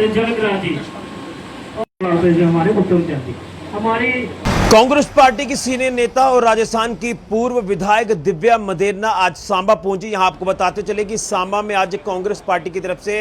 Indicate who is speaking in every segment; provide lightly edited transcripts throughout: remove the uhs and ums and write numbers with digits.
Speaker 1: जनक्रांति जो हमारे उत्तम विद्यार्थी हमारी
Speaker 2: कांग्रेस पार्टी की सीनियर नेता और राजस्थान की पूर्व विधायक दिव्या मदेरना आज सांबा पहुंची। यहां आपको बताते चले कि सांबा में आज कांग्रेस पार्टी की तरफ से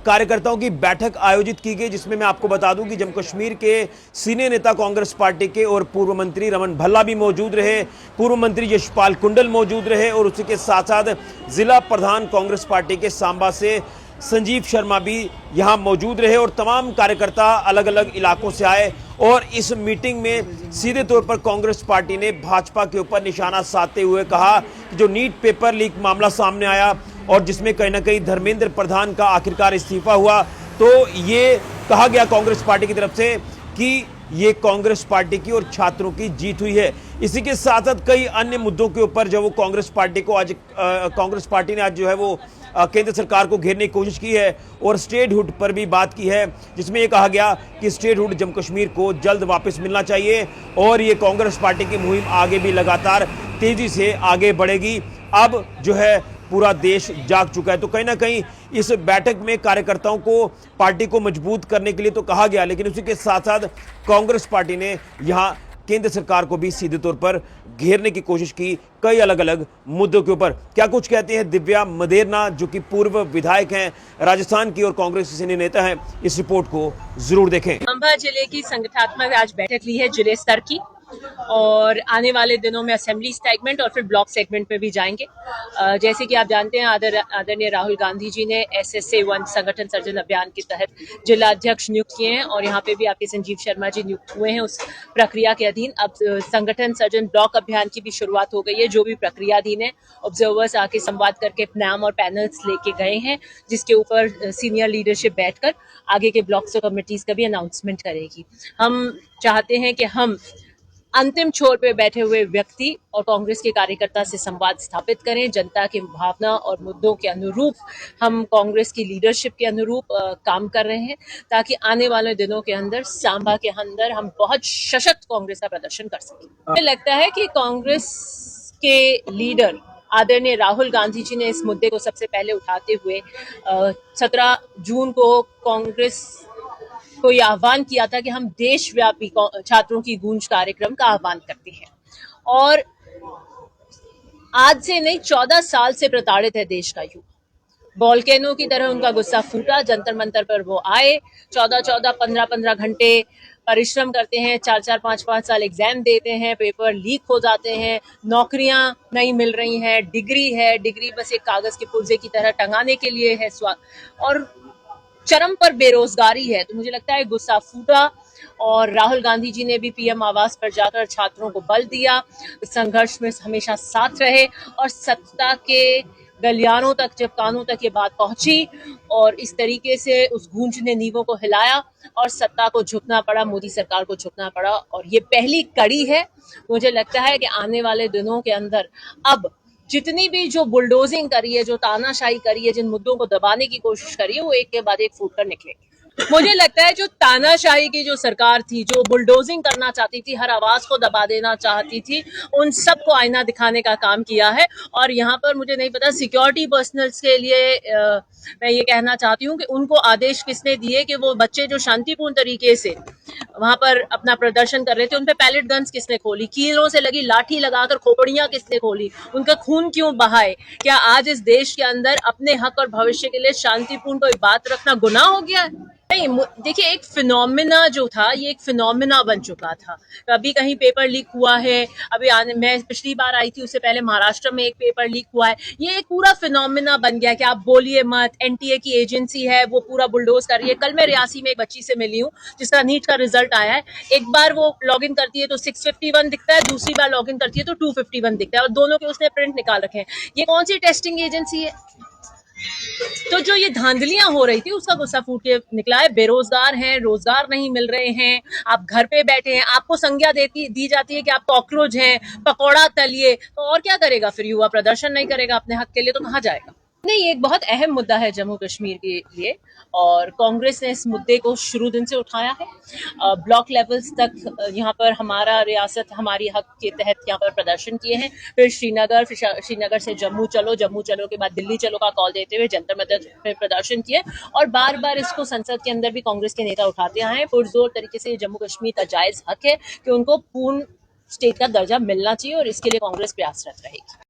Speaker 2: कार्यकर्ताओं की बैठक आयोजित की गई, जिसमें मैं आपको बता दूं कि जम्मू कश्मीर के सीनियर नेता कांग्रेस पार्टी के और पूर्व मंत्री रमन भल्ला भी मौजूद रहे, पूर्व मंत्री यशपाल कुंडल मौजूद रहे और उसी के साथ साथ जिला प्रधान कांग्रेस पार्टी के सांबा से संजीव शर्मा भी यहां मौजूद रहे और तमाम कार्यकर्ता अलग अलग इलाकों से आए। और इस मीटिंग में सीधे तौर पर कांग्रेस पार्टी ने भाजपा के ऊपर निशाना साधते हुए कहा कि जो नीट पेपर लीक मामला सामने आया और जिसमें कहीं ना कहीं धर्मेंद्र प्रधान का आखिरकार इस्तीफा हुआ, तो ये कहा गया कांग्रेस पार्टी की तरफ से कि ये कांग्रेस पार्टी की और छात्रों की जीत हुई है। इसी के साथ साथ कई अन्य मुद्दों के ऊपर जो वो कांग्रेस पार्टी ने आज जो है वो केंद्र सरकार को घेरने की कोशिश की है और स्टेटहुड पर भी बात की है, जिसमें यह कहा गया कि स्टेटहुड जम्मू कश्मीर को जल्द वापस मिलना चाहिए और ये कांग्रेस पार्टी की मुहिम आगे भी लगातार तेजी से आगे बढ़ेगी। अब जो है पूरा देश जाग चुका है, तो कहीं ना कहीं इस बैठक में कार्यकर्ताओं को पार्टी को मजबूत करने के लिए तो कहा गया, लेकिन उसी के साथ साथ कांग्रेस पार्टी ने यहाँ केंद्र सरकार को भी सीधे तौर पर घेरने की कोशिश की कई अलग अलग मुद्दों के ऊपर। क्या कुछ कहते हैं दिव्या मदेरना, जो कि पूर्व विधायक हैं राजस्थान की और कांग्रेस के सीनियर नेता हैं, इस रिपोर्ट को जरूर देखें।
Speaker 3: चंबा जिले की संगठनात्मक आज बैठक ली है जिले स्तर की, और आने वाले दिनों में असेंबली सेगमेंट और फिर ब्लॉक सेगमेंट में भी जाएंगे। जैसे कि आप जानते हैं आदरणीय राहुल गांधी जी ने SSA 1 संगठन सर्जन अभियान के तहत जिला अध्यक्ष नियुक्त किए हैं और यहाँ पे भी आपके संजीव शर्मा जी नियुक्त हुए हैं उस प्रक्रिया के अधीन। अब संगठन सर्जन ब्लॉक अभियान की भी शुरुआत हो गई है, जो भी प्रक्रियाधीन है। ऑब्जर्वर्स आके संवाद करके नाम और पैनल्स लेके गए हैं, जिसके ऊपर सीनियर लीडरशिप बैठकर आगे के ब्लॉक्स और कमिटीज का भी अनाउंसमेंट करेगी। हम चाहते हैं कि हम अंतिम छोर पे बैठे हुए व्यक्ति और कांग्रेस के कार्यकर्ता से संवाद स्थापित करें, जनता की भावना और मुद्दों के अनुरूप हम कांग्रेस की लीडरशिप के अनुरूप काम कर रहे हैं, ताकि आने वाले दिनों के अंदर सांबा के अंदर हम बहुत सशक्त कांग्रेस का प्रदर्शन कर सकें। मुझे लगता है कि कांग्रेस के लीडर आदरणीय राहुल गांधी जी ने इस मुद्दे को सबसे पहले उठाते हुए 17 जून को कांग्रेस को यह आह्वान किया था कि हम देशव्यापी छात्रों की गूंज कार्यक्रम का आह्वान करते हैं। और आज से नहीं, 14 साल से प्रताड़ित है देश का युवा। वोल्केनो की तरह उनका गुस्सा फूटा, जंतर मंतर पर वो आए, 14-14, 15-15 घंटे परिश्रम करते हैं, 4-4, 5-5 साल एग्जाम देते हैं, पेपर लीक हो जाते हैं, नौकरियां नहीं मिल रही हैं, डिग्री बस एक कागज के पुर्जे की तरह टंगाने के लिए है, और चरम पर बेरोजगारी है। तो मुझे लगता है गुस्सा फूटा और राहुल गांधी जी ने भी PM आवास पर जाकर छात्रों को बल दिया, संघर्ष में हमेशा साथ रहे और सत्ता के गलियारों तक, जब कानों तक ये बात पहुंची और इस तरीके से उस गूंज ने नींवों को हिलाया और सत्ता को झुकना पड़ा, मोदी सरकार को झुकना पड़ा। और ये पहली कड़ी है। मुझे लगता है कि आने वाले दिनों के अंदर अब जितनी भी जो बुलडोजिंग करी है, जो तानाशाही करी है, जिन मुद्दों को दबाने की कोशिश करी है, वो एक के बाद एक फूट कर निकलेगी। मुझे लगता है जो तानाशाही की जो सरकार थी, जो बुलडोजिंग करना चाहती थी, हर आवाज को दबा देना चाहती थी, उन सबको आईना दिखाने का काम किया है। और यहाँ पर मुझे नहीं पता सिक्योरिटी पर्सनल्स के लिए मैं ये कहना चाहती हूँ कि उनको आदेश किसने दिए कि वो बच्चे जो शांतिपूर्ण तरीके से वहां पर अपना प्रदर्शन कर रहे थे, उन पे पैलेट गन्स किसने खोली, कीलों से लगी लाठी लगाकर खोपड़ियां किसने खोली, उनका खून क्यों बहाए? क्या आज इस देश के अंदर अपने हक और भविष्य के लिए शांतिपूर्ण कोई बात रखना गुनाह हो गया है? नहीं, देखिए, एक फिनोमिना जो था, ये एक फिनोमिना बन चुका था। कभी कहीं पेपर लीक हुआ है, अभी मैं पिछली बार आई थी उससे पहले महाराष्ट्र में एक पेपर लीक हुआ है। ये एक पूरा फिनोमिना बन गया कि आप बोलिए मत, NTA की एजेंसी है, वो पूरा बुलडोज कर रही है। कल मैं रियासी में एक बच्ची से मिली हूँ जिसका नीट का रिजल्ट आया है। एक बार वो लॉग इन करती है तो 651 दिखता है, दूसरी बार लॉग इन करती है तो 251 दिखता है, और दोनों के उसने प्रिंट निकाल रखे हैं। ये कौन सी टेस्टिंग एजेंसी है? तो जो ये धांधलियां हो रही थी उसका गुस्सा फूट के निकला है। बेरोजगार हैं, रोजगार नहीं मिल रहे हैं, आप घर पे बैठे हैं, आपको संज्ञा दी जाती है कि आप कॉकरोच हैं, पकौड़ा तलिए, तो और क्या करेगा फिर युवा? प्रदर्शन नहीं करेगा अपने हक के लिए तो कहाँ जाएगा? नहीं, ये एक बहुत अहम मुद्दा है जम्मू कश्मीर के लिए और कांग्रेस ने इस मुद्दे को शुरू दिन से उठाया है। ब्लॉक लेवल्स तक यहाँ पर हमारा रियासत हमारी हक के तहत यहाँ पर प्रदर्शन किए हैं। फिर श्रीनगर से जम्मू चलो के बाद दिल्ली चलो का कॉल देते हुए जंतर मंतर पे प्रदर्शन किए और बार बार इसको संसद के अंदर भी कांग्रेस के नेता उठाते आए हैं। पुरजोर तरीके से जम्मू कश्मीर का जायज हक है कि उनको पूर्ण स्टेट का दर्जा मिलना चाहिए और इसके लिए कांग्रेस प्रयासरत रहेगी।